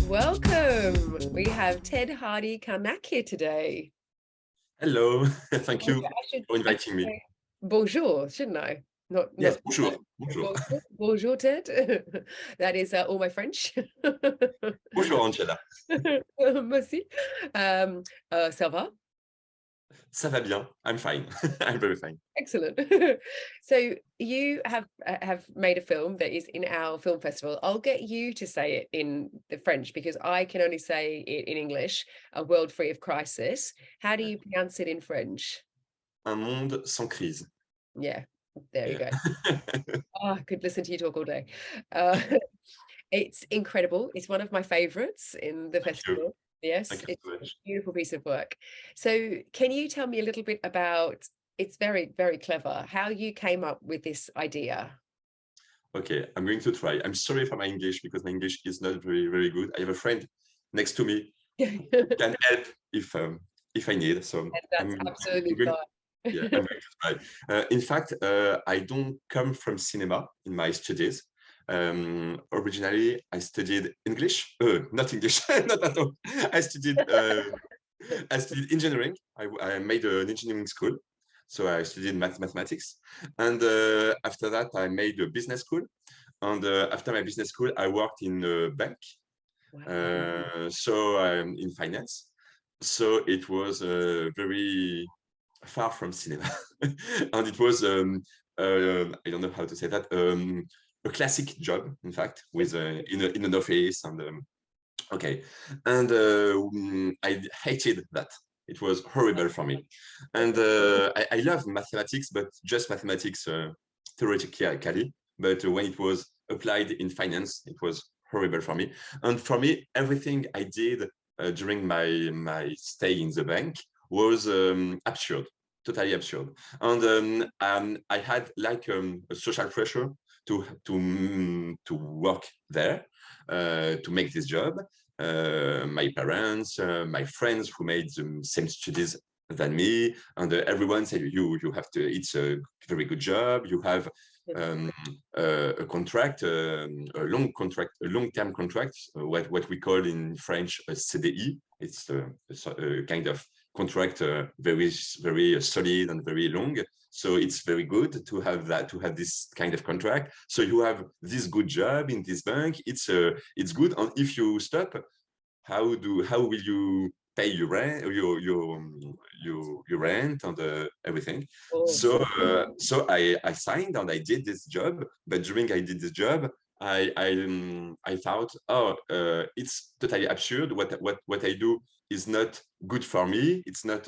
Welcome. We have Ted Hardy Carnac here today. Hello, thank you for I should inviting me. say bonjour, shouldn't I? Yes, Not bonjour, bonjour. bonjour, bonjour, Ted. That is all my French. Bonjour, Angela. Merci. Ça va? Ça va bien. I'm fine. I'm very fine. Excellent. So you have made a film that is in our film festival. I'll get you to say it in the French because I can only say it in English. A world free of crisis. How do you pronounce it in French? Un monde sans crise. Yeah, there you Yeah. go. Oh, I could listen to you talk all day. Uh, it's incredible. It's one of my favorites in the Thank you. festival. Yes, Thank you it's so a much. beautiful piece of work. So can you tell me a little bit about, it's very, very clever, how you came up with this idea? Okay, I'm going to try. I'm sorry for my English because my English is not very, very good. I have a friend next to me who can help if I need. So That's I'm absolutely going, fine. yeah, I'm going to try. In fact, I don't come from cinema in my studies. Originally, I studied English. Not English, not at all. I studied engineering. I made an engineering school. So I studied mathematics. And after that, I made a business school. And after my business school, I worked in a bank. Wow. So I'm in finance. So it was very far from cinema. And it was, I don't know how to say that, a classic job, in fact, with in an office. And okay. And I hated that. It was horrible for me. And I love mathematics, but just mathematics theoretically. But when it was applied in finance, it was horrible for me. And for me, everything I did during my stay in the bank was absurd, totally absurd. And I had like a social pressure to work there, to make this job. My parents, my friends who made the same studies than me, and everyone said you have to. It's a very good job. You have a contract, a long-term contract, what we call in French a CDI. It's a kind of contract, very solid and very long. So it's very good to have that, to have this kind of contract. So you have this good job in this bank. It's good. And if you stop, how will you pay your rent, your rent and everything? Of So course. I signed and I did this job. But during I did this job, I thought, oh, it's totally absurd. What I do is not good for me. It's not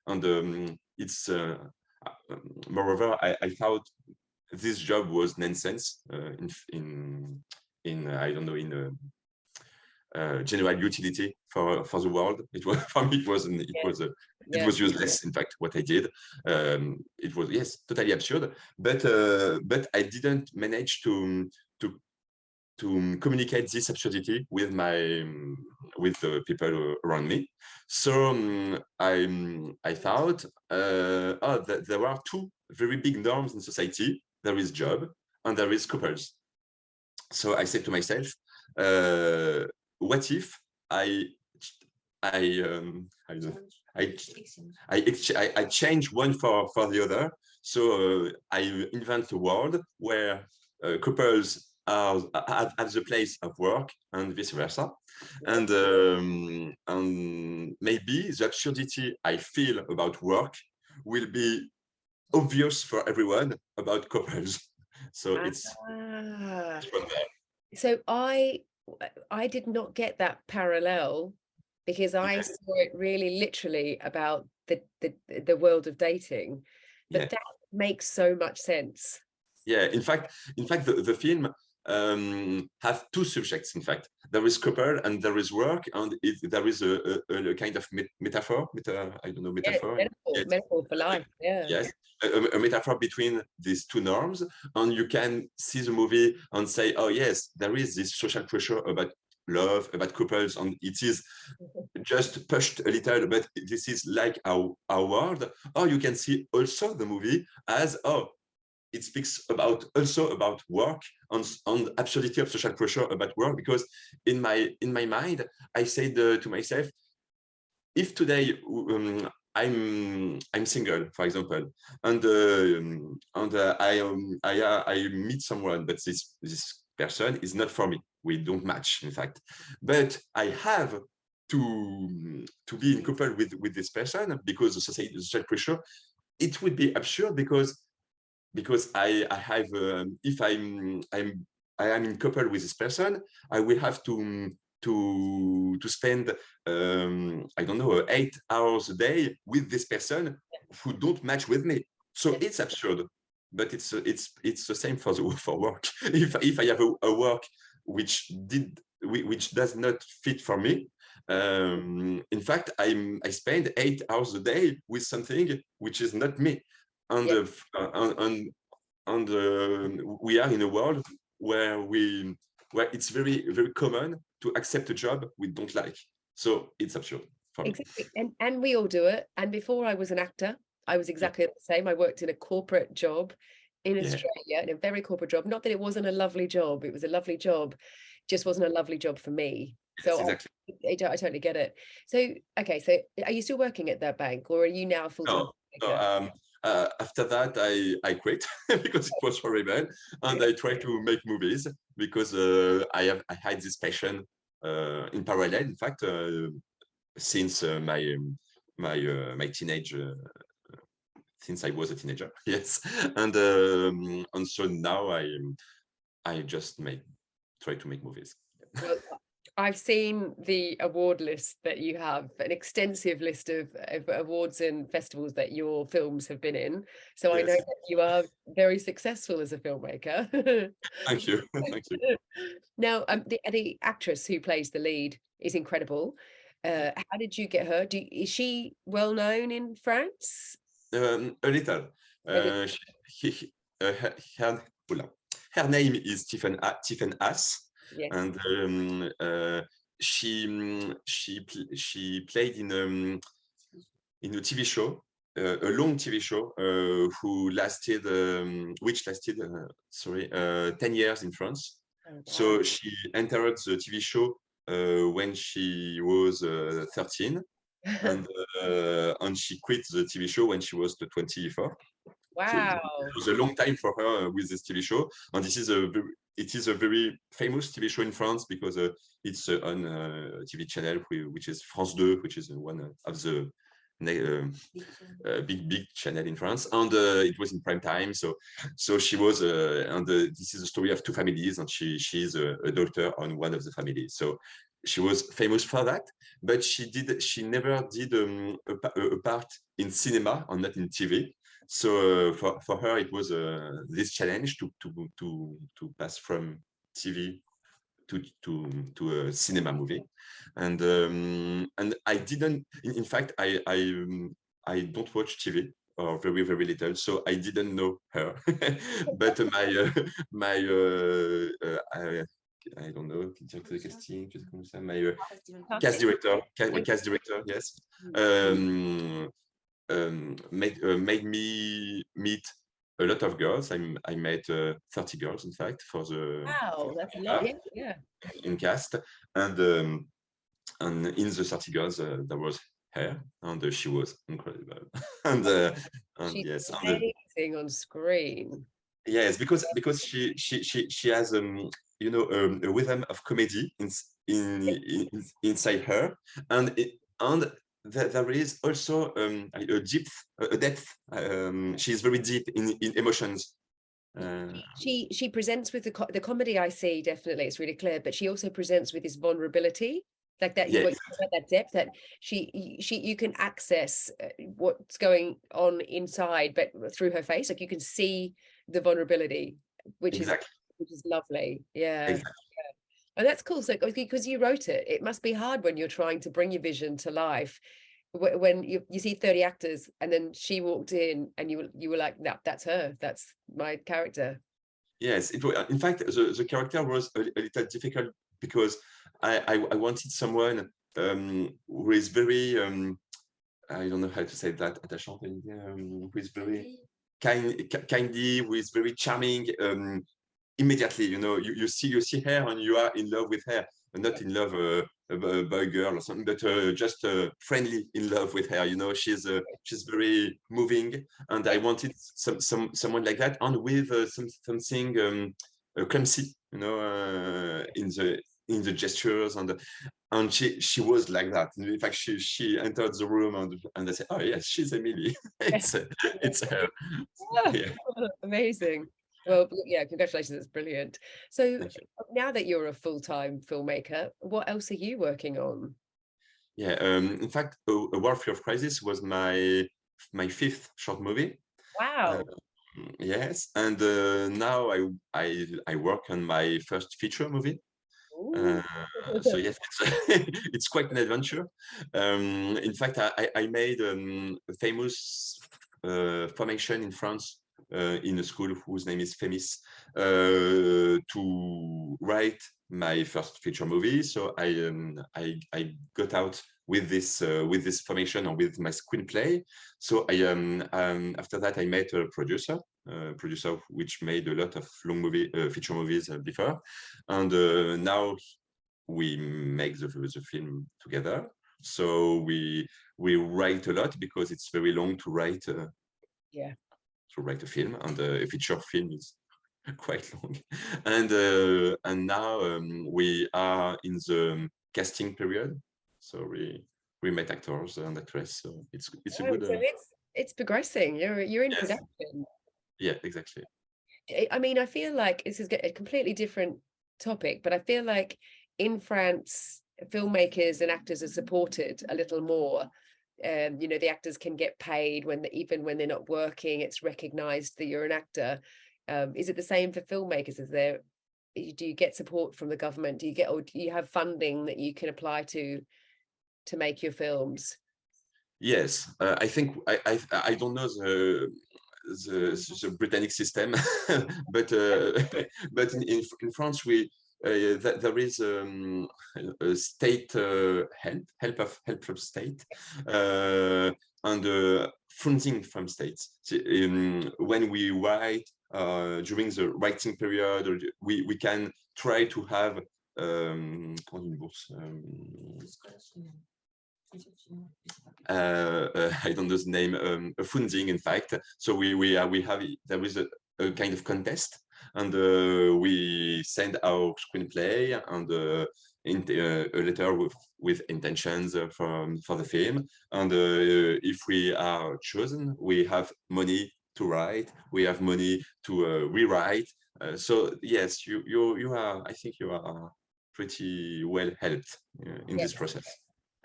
and it's moreover, I thought this job was nonsense in I don't know, in general utility for the world. It was for me. It Yeah. was useless. In fact, what I did, it was, yes, totally absurd. But I didn't manage to communicate this absurdity with with the people around me. So I thought, oh, that there are two very big norms in society. There is job and there is couples. So I said to myself, what if I I I don't know, I change one for the other. So I invent a world where couples are at the place of work and vice versa. And maybe the absurdity I feel about work will be obvious for everyone about couples. So it's Ah, from there. so I did not get that parallel because I Yeah, saw it really literally about the world of dating, but yeah. that makes so much sense. Yeah, in fact, the film have two subjects. In fact, there is couple and there is work, and there is a kind of metaphor. I don't know, Yeah, it's metaphor. Yes, metaphor for life. Yeah. yes, a metaphor between these two norms, and you can see the movie and say, oh yes, there is this social pressure about love, about couples, and it is just pushed a little, but this is like our world. Or you can see also the movie as, oh, it speaks about also about work, on the absurdity of social pressure about work, because in my mind I said to myself, if today I'm single, for example, and I meet someone, but this person is not for me. We don't match, in fact. But I have to be in couple with this person because the social pressure. It would be absurd because I have if I am in couple with this person, I will have to spend I don't know 8 hours a day with this person who don't match with me. So it's absurd, but it's the same for work. If I have a work which does not fit for me, in fact I spend 8 hours a day with something which is not me, and we are in a world where it's very common to accept a job we don't like. So it's absurd for me. Exactly. And we all do it. And before I was an actor, I was exactly the same. I worked in a corporate job in Australia, in a very corporate job. Not that it wasn't a lovely job. It was a lovely job, just wasn't a lovely job for me. So yes, exactly. I totally get it. So, okay, so are you still working at that bank, or are you now full-time? No, after that, I quit because it was horrible, and I tried to make movies because I had this passion in parallel. In fact, since my teenage, since I was a teenager, yes, and so now I just try to make movies. Well, I've seen the award list that you have, an extensive list of awards and festivals that your films have been in. So I know that you are very successful as a filmmaker. Thank you. Thank you. Now, the actress who plays the lead is incredible. How did you get her? Is she well known in France? A little. Her name is Tiphaine Haas. Yes. And she played in a TV show, a long TV show, which lasted 10 years in France. Oh, wow. So she entered the TV show when she was 13, and she quit the TV show when she was 24. Wow. So it was a long time for her with this TV show, and it is a very famous TV show in France because it's on a TV channel which is France 2, which is one of the big channel in France, and it was in prime time. So she was, and this is a story of two families, and she is a daughter on one of the families. So she was famous for that, but she never did a part in cinema and not in TV. So for her, it was this challenge to pass from TV to a cinema movie, and I didn't. In fact, I don't watch TV or very little, so I didn't know her. But I don't know, casting, my cast director, yes, made me meet a lot of girls. I met 30 girls, in fact, for the that's a lot, yeah. In cast, and in the 30 girls there was her, and she was incredible. and she's yes, amazing on screen. Yes, because she has a rhythm of comedy inside her, and there is also a depth. She's very deep in emotions. She presents with the comedy. I see, definitely, it's really clear, but she also presents with this vulnerability, like that. Yes. That depth that you can access what's going on inside, but through her face, like you can see the vulnerability, which is lovely. Yeah. Exactly. And that's cool. So because you wrote it, it must be hard when you're trying to bring your vision to life, when you see 30 actors and then she walked in and you were like, no, that's her, that's my character. Yes, it was. In fact, the character was a little difficult because I wanted someone who is very I don't know how to say that, attachant, who is very kindly, who is very charming. Immediately, you see her and you are in love with her, not in love by a girl or something, but just friendly in love with her. She's very moving, and I wanted someone like that, and with something clumsy, in the gestures, and she was like that. In fact, she entered the room, and I said, "Oh yes, she's Emily." it's her. Yeah. Amazing. Well, yeah, congratulations, that's brilliant. So now that you're a full-time filmmaker, what else are you working on? Yeah, in fact, A World Free of Crisis was my fifth short movie. Wow. Yes, and now I work on my first feature movie. Ooh. So yes, it's quite an adventure. In fact, I made a famous formation in France, in a school whose name is Fémis, to write my first feature movie. So I got out with this formation, or with my screenplay. So after that I met a producer which made a lot of long feature movies before, and now we make the film together. So we write a lot, because it's very long to write a film, and a feature film is quite long. And now we are in the casting period, so we met actors and actresses. So it's a good. So it's progressing. You're in production. Yeah, exactly. I mean, I feel like this is a completely different topic, but I feel like in France, filmmakers and actors are supported a little more. The actors can get paid even when they're not working. It's recognized that you're an actor. Is it the same for filmmakers? Do you get support from the government? Or do you have funding that you can apply to make your films? Yes, I think I don't know the Britannic system, but but in France there is a state help from state, and funding from states. So, when we write, during the writing period, we can try to have I don't know the name, a funding, in fact. So we have, there is a kind of contest, and we send our screenplay and a letter with intentions for the film, and if we are chosen, we have money to write, we have money to rewrite. So yes, you are, I think you are pretty well helped in this process.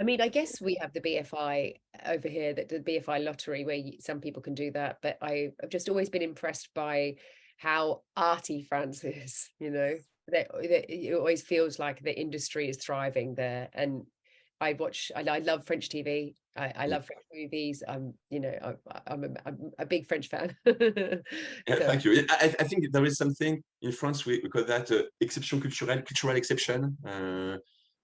I mean, I guess we have the BFI over here, that the BFI lottery, where some people can do that. But I've just always been impressed by how arty France is. That it always feels like the industry is thriving there. And I love French TV. I love French movies. I'm a big French fan. Yeah, thank you. I think there is something in France, we call that exception cultural exception.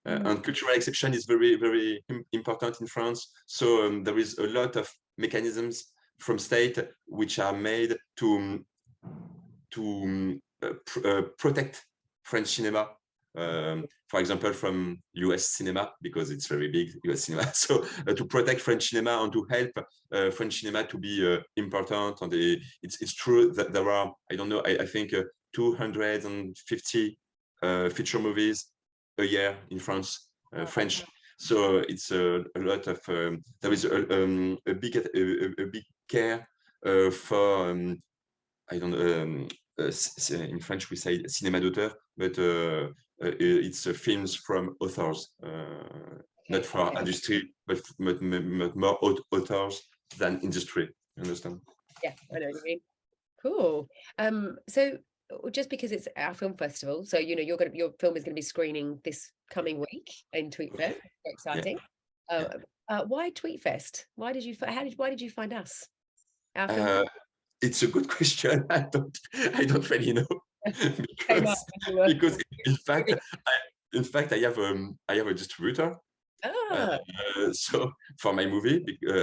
And cultural exception is very, very important in France. So there is a lot of mechanisms from state which are made to protect French cinema. For example, from US cinema, because it's very big, US cinema. So to protect French cinema and to help French cinema to be important. And it's true that there are, I don't know, I think 250 feature movies a year in France, French. So it's a lot of, there is a big care for, I don't know, in French we say cinéma d'auteur, but it's films from authors, not for industry, but more authors than industry. You understand? Yeah, I know what you mean. Cool. So just because it's our film festival, so your film is going to be screening this coming week in TweetFest. Very exciting. Yeah. Why TweetFest? Why did you find us? It's a good question. I don't really know. because in fact I have a distributor. So for my movie,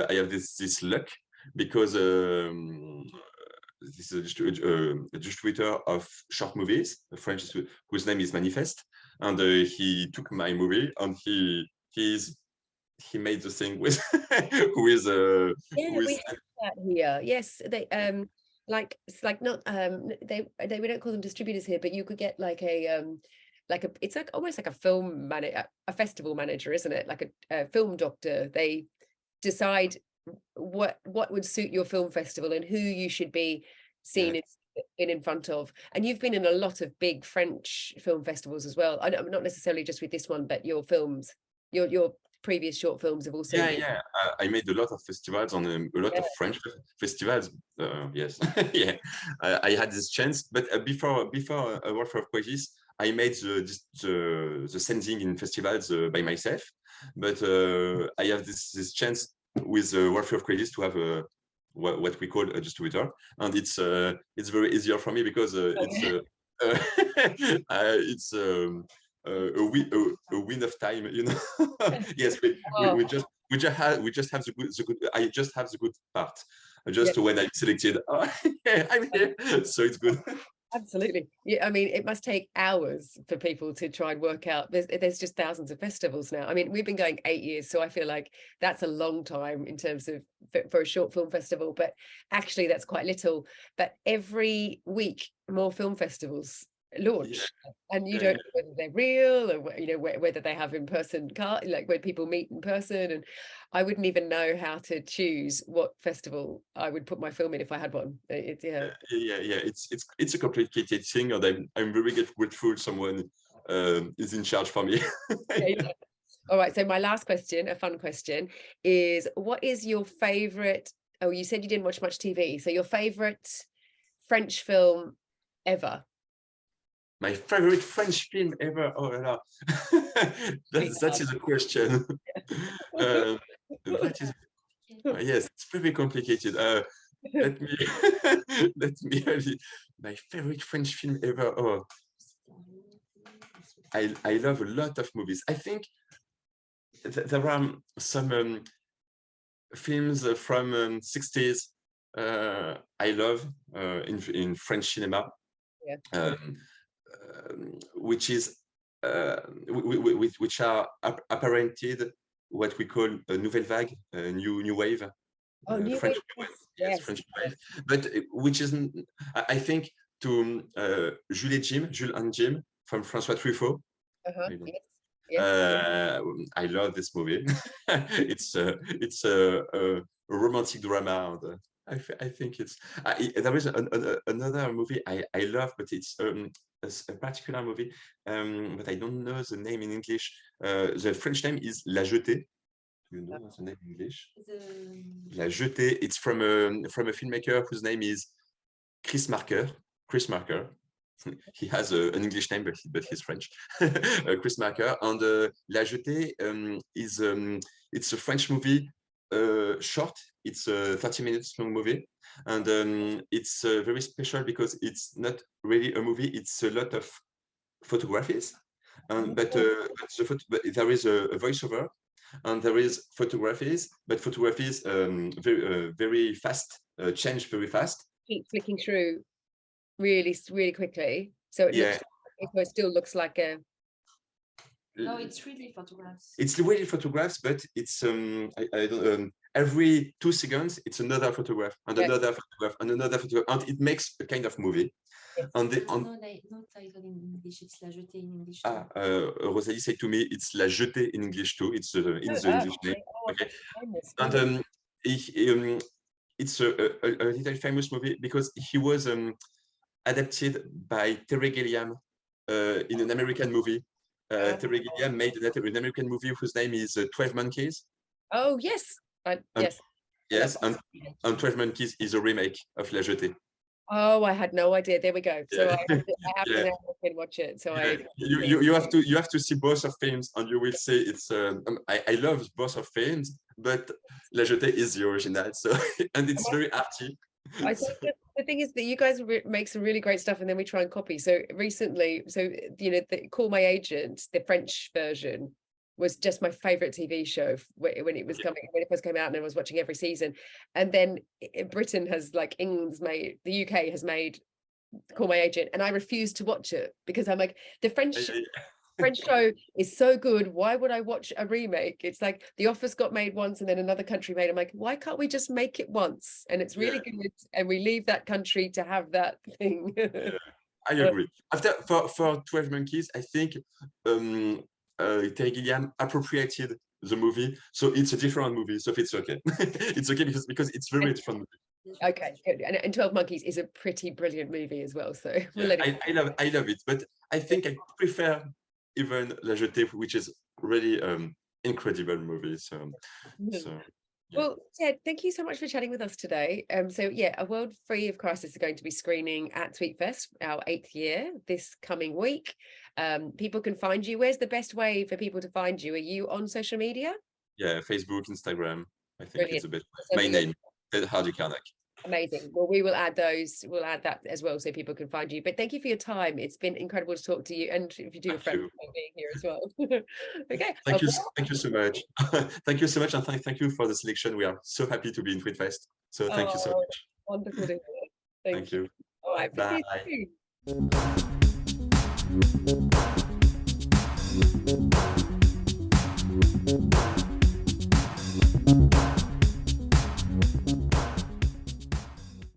I have this luck, because this is a distributor of short movies, a French whose name is Manifest, and he took my movie and he made the thing with with Yeah, we with have that here. Yes, they like it's like not they we don't call them distributors here, but you could get like a it's like almost like a film manager, a festival manager, isn't it? Like a film doctor. They decide what would suit your film festival and who you should be seen in front of. And you've been in a lot of big French film festivals as well. I don't, not necessarily just with this one, but your films, your previous short films have also been. I made a lot of festivals on a lot of French festivals. Yes, yeah, I had this chance, but before Warfare of Crisis, I made the sending in festivals by myself. But I have this chance with Warfare of Crisis to have what we call a distributor, and it's very easier for me because it's a win of time, you know. Yes, we just have the good. I just have the good part. Just when I'm selected, yeah, I'm here, so it's good. Absolutely. Yeah, I mean, it must take hours for people to try and work out. There's just thousands of festivals now. I mean, we've been going 8 years, so I feel like that's a long time in terms of for a short film festival, but actually that's quite little. But every week more film festivals launch, and you don't know whether they're real or whether they have in-person like when people meet in person. And I wouldn't even know how to choose what festival I would put my film in if I had one. It's a complicated thing, and I'm very grateful someone is in charge for me. All right, so my last question, a fun question, is what is your favorite? Oh, you said you didn't watch much TV, so your favorite French film ever? My favorite French film ever. Oh, no. that is a question. That is, yes, it's very complicated. Let me my favorite French film ever. Oh, I love a lot of movies. I think there are some films from 60s I love in French cinema. Which are apparented what we call a nouvelle vague, a new wave. New French wave. yes, French wave, but which is, I think, to Jules and Jim from François Truffaut. I love this movie. It's a romantic drama. And, I think it's there is another movie I love, but it's a particular movie, but I don't know the name in English. The French name is La Jetée. Do you know what's the name in English? La Jetée. It's from a filmmaker whose name is Chris Marker. He has an English name, but he's French. Chris Marker. And La Jetée is it's a French movie, short. It's a 30 minutes long movie, and it's very special because it's not really a movie. It's a lot of photographies, but there is a voiceover, and there is photographies, but photographies very fast, change very fast. Keep flicking through really quickly, so it still looks like a. No, it's really photographs. It's really photographs, but it's I don't every 2 seconds it's another photograph and another photograph and another photograph, and it makes a kind of movie. No title in English. It's La Jetée in English. Rosalie said to me it's La Jetée in English too. It's in the English name. Okay, and it's a little famous movie because he was adapted by Terry Gilliam in an American movie. Terry Gilliam made an American movie whose name is 12 Monkeys. Oh, yes. Yes, and 12 Monkeys is a remake of La Jetée. Oh, I had no idea. There we go. So I have to now watch it. So you have to see both of films, and you will see it's. I love both of films, but La Jetée is the original. So and it's very arty. I think the thing is that you guys make some really great stuff, and then we try and copy. So recently, Call My Agent, the French version, was just my favorite TV show when it was coming, when it first came out, and I was watching every season. And then Britain has, like, the UK has made Call My Agent, and I refuse to watch it because I'm like, the French show is so good. Why would I watch a remake? It's like The Office got made once and then another country made. I'm like, why can't we just make it once? And it's really good, and we leave that country to have that thing. I agree. After for 12 Monkeys, I think Terry Gilliam appropriated the movie, so it's a different movie. So it's okay. It's okay because it's very different movie. Okay, good. And 12 Monkeys is a pretty brilliant movie as well. So I love it, but I think I prefer even La Jetée, which is really incredible movie. So Well, Ted, thank you so much for chatting with us today. So yeah, A World Free of Crisis is going to be screening at TweetFest, our 8th year, this coming week. People can find you. Where's the best way for people to find you? Are you on social media? Yeah, Facebook, Instagram. I think Brilliant. it's the best. My name, Ted Hardy Carnac. Amazing. Well, we will add those. We'll add that as well so people can find you. But thank you for your time. It's been incredible to talk to you, and if you do a friend being here as well. Okay. Thank you so much. Thank you so much, and thank you for the selection. We are so happy to be in TweetFest. So thank you so much. Wonderful to hear. Thank you. All right. Bye. See you soon.